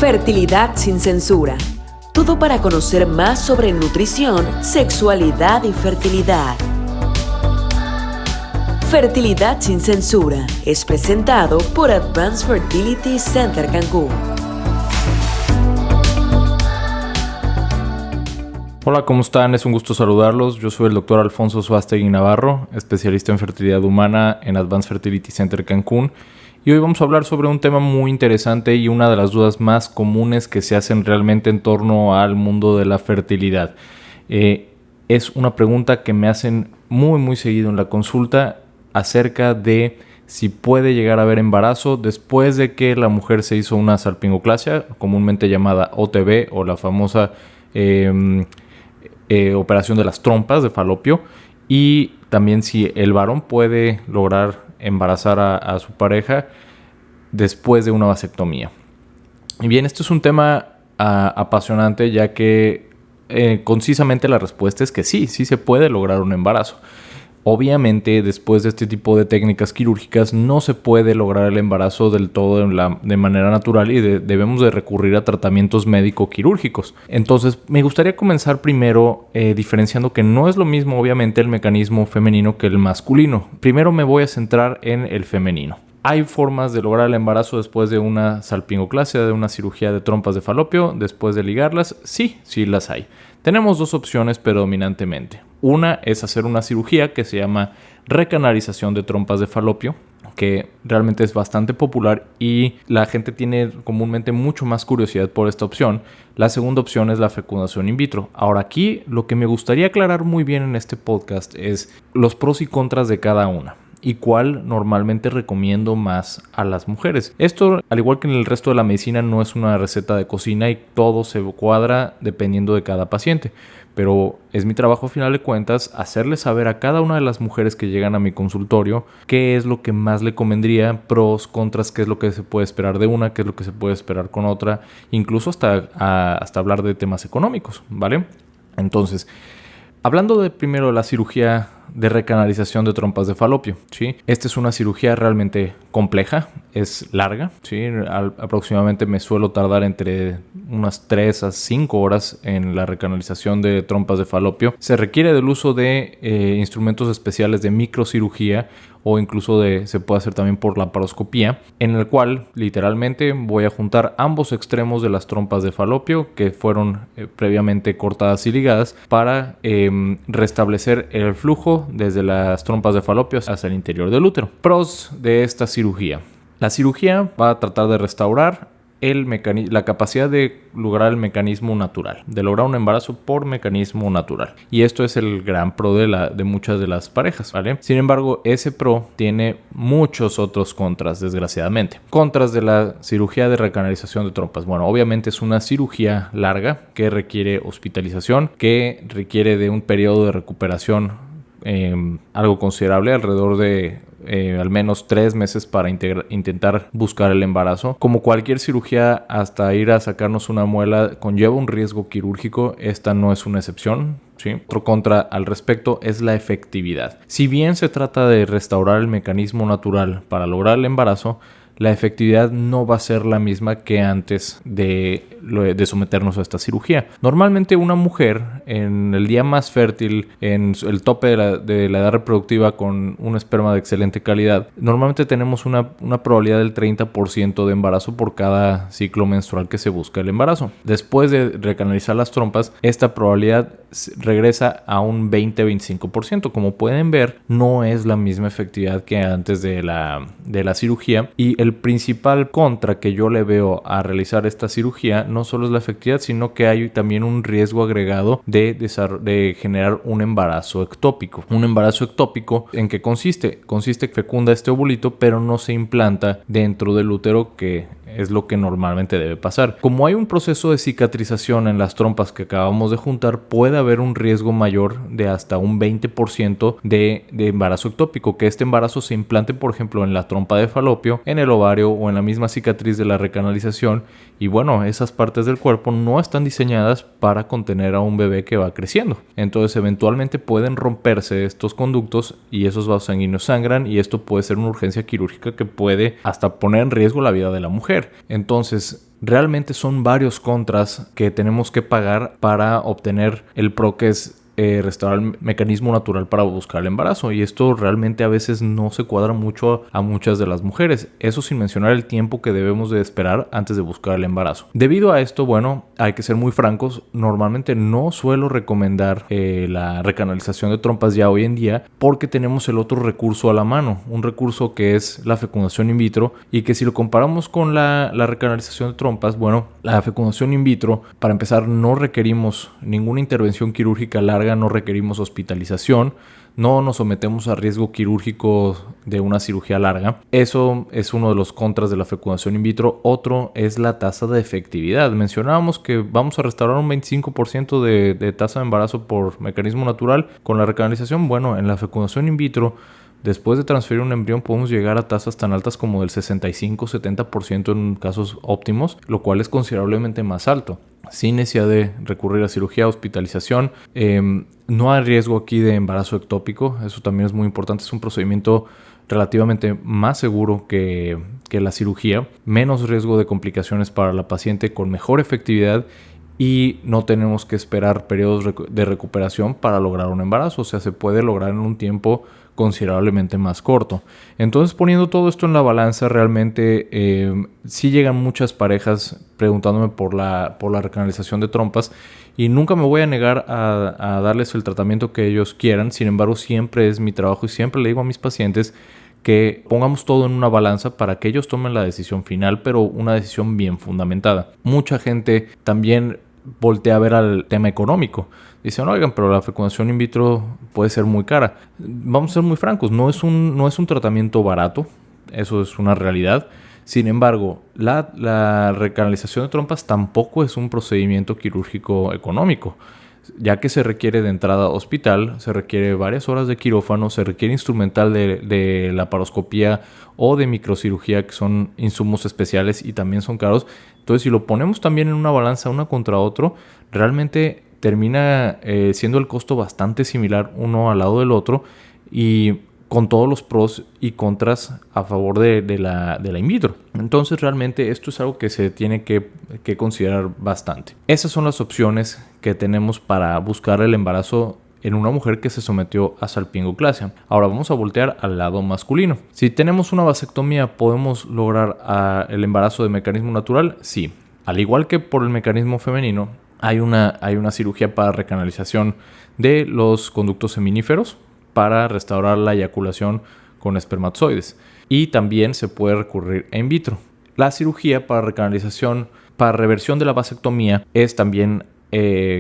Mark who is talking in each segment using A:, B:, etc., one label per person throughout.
A: Fertilidad sin censura. Todo para conocer más sobre nutrición, sexualidad y fertilidad. Fertilidad sin censura es presentado por Advanced Fertility Center Cancún.
B: Hola, ¿cómo están? Es un gusto saludarlos. Yo soy el Dr. Alfonso Suástegui Navarro, especialista en fertilidad humana en Advanced Fertility Center Cancún. Y hoy vamos a hablar sobre un tema muy interesante y una de las dudas más comunes que se hacen realmente en torno al mundo de la fertilidad. Es una pregunta que me hacen muy seguido en la consulta acerca de si puede llegar a haber embarazo después de que la mujer se hizo una salpingoclasia, comúnmente llamada OTB o la famosa operación de las trompas de falopio, y también si el varón puede lograr embarazar a su pareja después de una vasectomía. Y bien, esto es un tema apasionante, ya que concisamente la respuesta es que sí se puede lograr un embarazo. Obviamente, después de este tipo de técnicas quirúrgicas no se puede lograr el embarazo del todo de manera natural y debemos de recurrir a tratamientos médico-quirúrgicos. Entonces, me gustaría comenzar primero diferenciando que no es lo mismo, obviamente, el mecanismo femenino que el masculino. Primero me voy a centrar en el femenino. ¿Hay formas de lograr el embarazo después de una salpingoclasia, de una cirugía de trompas de falopio, después de ligarlas? Sí las hay. Tenemos dos opciones predominantemente. Una es hacer una cirugía que se llama recanalización de trompas de falopio, que realmente es bastante popular y la gente tiene comúnmente mucho más curiosidad por esta opción. La segunda opción es la fecundación in vitro. Ahora, aquí lo que me gustaría aclarar muy bien en este podcast es los pros y contras de cada una y cuál normalmente recomiendo más a las mujeres. Esto, al igual que en el resto de la medicina, no es una receta de cocina y todo se cuadra dependiendo de cada paciente. Pero es mi trabajo, a final de cuentas, hacerle saber a cada una de las mujeres que llegan a mi consultorio qué es lo que más le convendría, pros, contras, qué es lo que se puede esperar de una, qué es lo que se puede esperar con otra, incluso hasta hablar de temas económicos, ¿vale? Entonces, hablando primero de la cirugía de recanalización de trompas de falopio, ¿sí? Esta es una cirugía realmente compleja, es larga, ¿sí? Aproximadamente me suelo tardar entre unas 3 a 5 horas en la recanalización de trompas de falopio. Se requiere del uso de instrumentos especiales de microcirugía o incluso se puede hacer también por laparoscopía, en el cual literalmente voy a juntar ambos extremos de las trompas de falopio que fueron previamente cortadas y ligadas para restablecer el flujo desde las trompas de falopio hacia el interior del útero. Pros de esta cirugía. La cirugía va a tratar de restaurar la capacidad de lograr el mecanismo natural, de lograr un embarazo por mecanismo natural. Y esto es el gran pro de muchas de las parejas, ¿vale? Sin embargo, ese pro tiene muchos otros contras, desgraciadamente. Contras de la cirugía de recanalización de trompas. Bueno, obviamente es una cirugía larga que requiere hospitalización, que requiere de un periodo de recuperación algo considerable, alrededor de al menos 3 meses para intentar buscar el embarazo. Como cualquier cirugía, hasta ir a sacarnos una muela conlleva un riesgo quirúrgico. Esta no es una excepción, ¿sí? Otro contra al respecto es la efectividad. Si bien se trata de restaurar el mecanismo natural para lograr el embarazo, la efectividad no va a ser la misma que antes de someternos a esta cirugía. Normalmente una mujer en el día más fértil, en el tope de la edad reproductiva con un esperma de excelente calidad, normalmente tenemos una probabilidad del 30% de embarazo por cada ciclo menstrual que se busca el embarazo. Después de recanalizar las trompas, esta probabilidad regresa a un 20-25%. Como pueden ver, no es la misma efectividad que antes de la cirugía, y el principal contra que yo le veo a realizar esta cirugía no solo es la efectividad, sino que hay también un riesgo agregado de generar un embarazo ectópico. Un embarazo ectópico, ¿en qué consiste? Consiste que fecunda este ovulito, pero no se implanta dentro del útero, que es lo que normalmente debe pasar. Como hay un proceso de cicatrización en las trompas que acabamos de juntar, puede haber un riesgo mayor de hasta un 20% de embarazo ectópico, que este embarazo se implante, por ejemplo, en la trompa de falopio, en el ovario o en la misma cicatriz de la recanalización. Y bueno, esas partes del cuerpo no están diseñadas para contener a un bebé que va creciendo. Entonces, eventualmente pueden romperse estos conductos y esos vasos sanguíneos sangran, y esto puede ser una urgencia quirúrgica que puede hasta poner en riesgo la vida de la mujer. mujer. Entonces, realmente son varios contras que tenemos que pagar para obtener el PRO, que es restaurar el mecanismo natural para buscar el embarazo, y esto realmente a veces no se cuadra mucho a muchas de las mujeres, eso sin mencionar el tiempo que debemos de esperar antes de buscar el embarazo. Debido a esto, bueno, hay que ser muy francos, normalmente no suelo recomendar la recanalización de trompas ya hoy en día, porque tenemos el otro recurso a la mano, un recurso que es la fecundación in vitro, y que si lo comparamos con la recanalización de trompas, bueno, la fecundación in vitro, para empezar, no requerimos ninguna intervención quirúrgica larga, no requerimos hospitalización, no nos sometemos a riesgo quirúrgico de una cirugía larga. Eso es uno de los contras de la fecundación in vitro. Otro es la tasa de efectividad. Mencionábamos que vamos a restaurar un 25% de tasa de embarazo por mecanismo natural. Con la recanalización, bueno, en la fecundación in vitro, después de transferir un embrión, podemos llegar a tasas tan altas como del 65-70% en casos óptimos, lo cual es considerablemente más alto, sin necesidad de recurrir a cirugía, hospitalización. No hay riesgo aquí de embarazo ectópico, eso también es muy importante. Es un procedimiento relativamente más seguro que la cirugía, menos riesgo de complicaciones para la paciente, con mejor efectividad, y no tenemos que esperar periodos de recuperación para lograr un embarazo. O sea, se puede lograr en un tiempo considerablemente más corto. Entonces, poniendo todo esto en la balanza, realmente sí llegan muchas parejas preguntándome por la recanalización de trompas, y nunca me voy a negar a darles el tratamiento que ellos quieran. Sin embargo, siempre es mi trabajo y siempre le digo a mis pacientes que pongamos todo en una balanza para que ellos tomen la decisión final, pero una decisión bien fundamentada. Mucha gente también voltea a ver al tema económico. Dicen, oigan, pero la fecundación in vitro puede ser muy cara. Vamos a ser muy francos, no es un tratamiento barato, eso es una realidad. Sin embargo, la recanalización de trompas tampoco es un procedimiento quirúrgico económico, ya que se requiere de entrada a hospital, se requiere varias horas de quirófano, se requiere instrumental de laparoscopía o de microcirugía, que son insumos especiales y también son caros. Entonces, si lo ponemos también en una balanza una contra otro, realmente termina siendo el costo bastante similar uno al lado del otro, y con todos los pros y contras a favor de la in vitro. Entonces, realmente esto es algo que se tiene que considerar bastante. Esas son las opciones que tenemos para buscar el embarazo en una mujer que se sometió a salpingoclasia. Ahora vamos a voltear al lado masculino. Si tenemos una vasectomía, ¿podemos lograr el embarazo de mecanismo natural? Sí. Al igual que por el mecanismo femenino, hay una cirugía para recanalización de los conductos seminíferos para restaurar la eyaculación con espermatozoides. Y también se puede recurrir a in vitro. La cirugía para recanalización, para reversión de la vasectomía, es también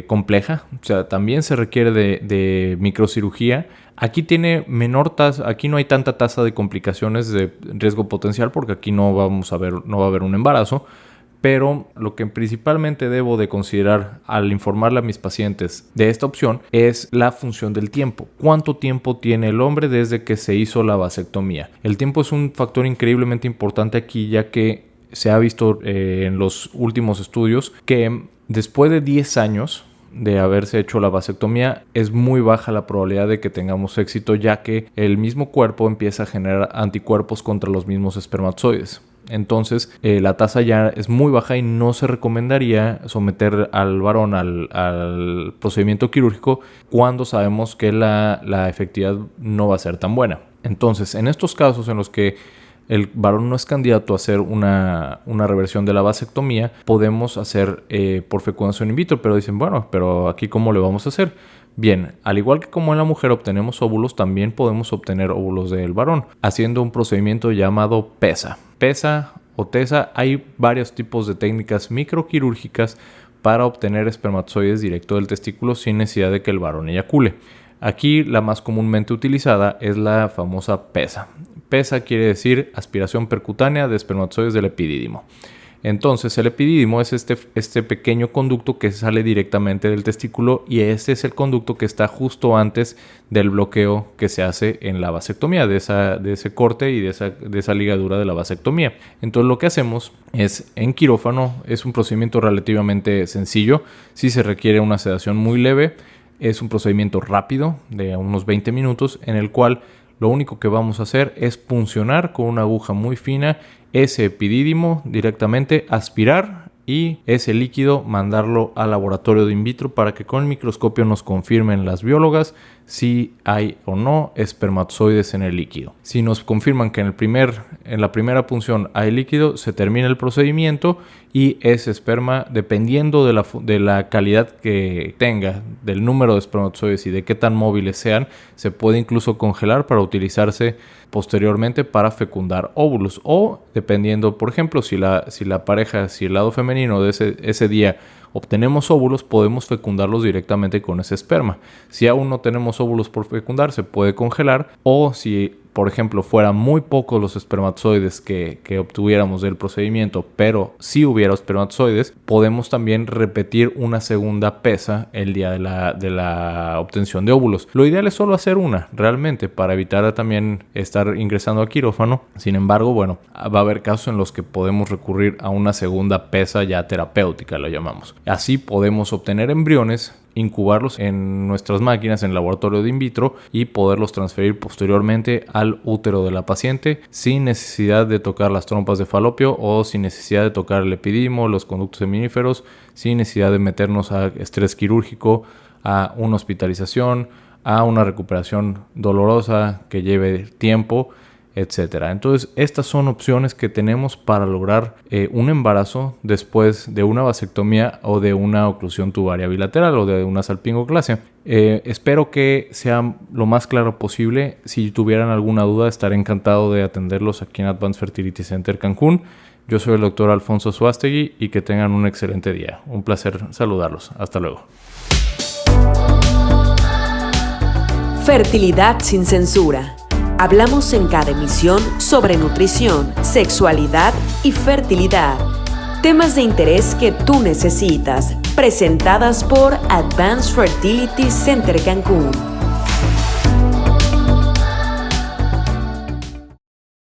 B: compleja. O sea, también se requiere de microcirugía. Aquí tiene menor tasa, aquí no hay tanta tasa de complicaciones de riesgo potencial, porque aquí no va a haber un embarazo. Pero lo que principalmente debo de considerar al informarle a mis pacientes de esta opción es la función del tiempo. ¿Cuánto tiempo tiene el hombre desde que se hizo la vasectomía? El tiempo es un factor increíblemente importante aquí, ya que se ha visto en los últimos estudios que después de 10 años de haberse hecho la vasectomía, es muy baja la probabilidad de que tengamos éxito, ya que el mismo cuerpo empieza a generar anticuerpos contra los mismos espermatozoides. Entonces, la tasa ya es muy baja y no se recomendaría someter al varón al procedimiento quirúrgico cuando sabemos que la efectividad no va a ser tan buena. Entonces, en estos casos en los que el varón no es candidato a hacer una reversión de la vasectomía, podemos hacer por fecundación in vitro, pero dicen, bueno, pero aquí ¿cómo le vamos a hacer? Bien, al igual que como en la mujer obtenemos óvulos, también podemos obtener óvulos del varón haciendo un procedimiento llamado PESA. PESA o TESA, hay varios tipos de técnicas microquirúrgicas para obtener espermatozoides directo del testículo sin necesidad de que el varón eyacule. Aquí la más comúnmente utilizada es la famosa PESA. PESA quiere decir aspiración percutánea de espermatozoides del epidídimo. Entonces, el epidídimo es este pequeño conducto que sale directamente del testículo, y este es el conducto que está justo antes del bloqueo que se hace en la vasectomía, de ese corte y de esa ligadura de la vasectomía. Entonces, lo que hacemos es en quirófano, es un procedimiento relativamente sencillo. Sí se requiere una sedación muy leve, es un procedimiento rápido de unos 20 minutos en el cual lo único que vamos a hacer es puncionar con una aguja muy fina ese epidídimo directamente, aspirar y ese líquido mandarlo al laboratorio de in vitro para que con el microscopio nos confirmen las biólogas si hay o no espermatozoides en el líquido. Si nos confirman que en la primera punción hay líquido, se termina el procedimiento y ese esperma, dependiendo de la calidad que tenga, del número de espermatozoides y de qué tan móviles sean, se puede incluso congelar para utilizarse posteriormente para fecundar óvulos, o dependiendo, por ejemplo, si la pareja, si el lado femenino de ese día obtenemos óvulos, podemos fecundarlos directamente con ese esperma. Si aún no tenemos óvulos por fecundar, se puede congelar, o si, por ejemplo, fueran muy pocos los espermatozoides que obtuviéramos del procedimiento, pero si hubiera espermatozoides, podemos también repetir una segunda pesa el día de la obtención de óvulos. Lo ideal es solo hacer una, realmente, para evitar también estar ingresando a quirófano. Sin embargo, bueno, va a haber casos en los que podemos recurrir a una segunda pesa ya terapéutica, lo llamamos. Así podemos obtener embriones, incubarlos en nuestras máquinas en el laboratorio de in vitro y poderlos transferir posteriormente al útero de la paciente sin necesidad de tocar las trompas de falopio o sin necesidad de tocar el epidídimo, los conductos seminíferos, sin necesidad de meternos a estrés quirúrgico, a una hospitalización, a una recuperación dolorosa que lleve tiempo, etcétera. Entonces, estas son opciones que tenemos para lograr un embarazo después de una vasectomía o de una oclusión tubaria bilateral o de una salpingoclasia. Espero que sea lo más claro posible. Si tuvieran alguna duda, estaré encantado de atenderlos aquí en Advanced Fertility Center Cancún. Yo soy el doctor Alfonso Suástegui y que tengan un excelente día. Un placer saludarlos. Hasta luego.
A: Fertilidad sin censura. Hablamos en cada emisión sobre nutrición, sexualidad y fertilidad. Temas de interés que tú necesitas. Presentadas por Advanced Fertility Center Cancún.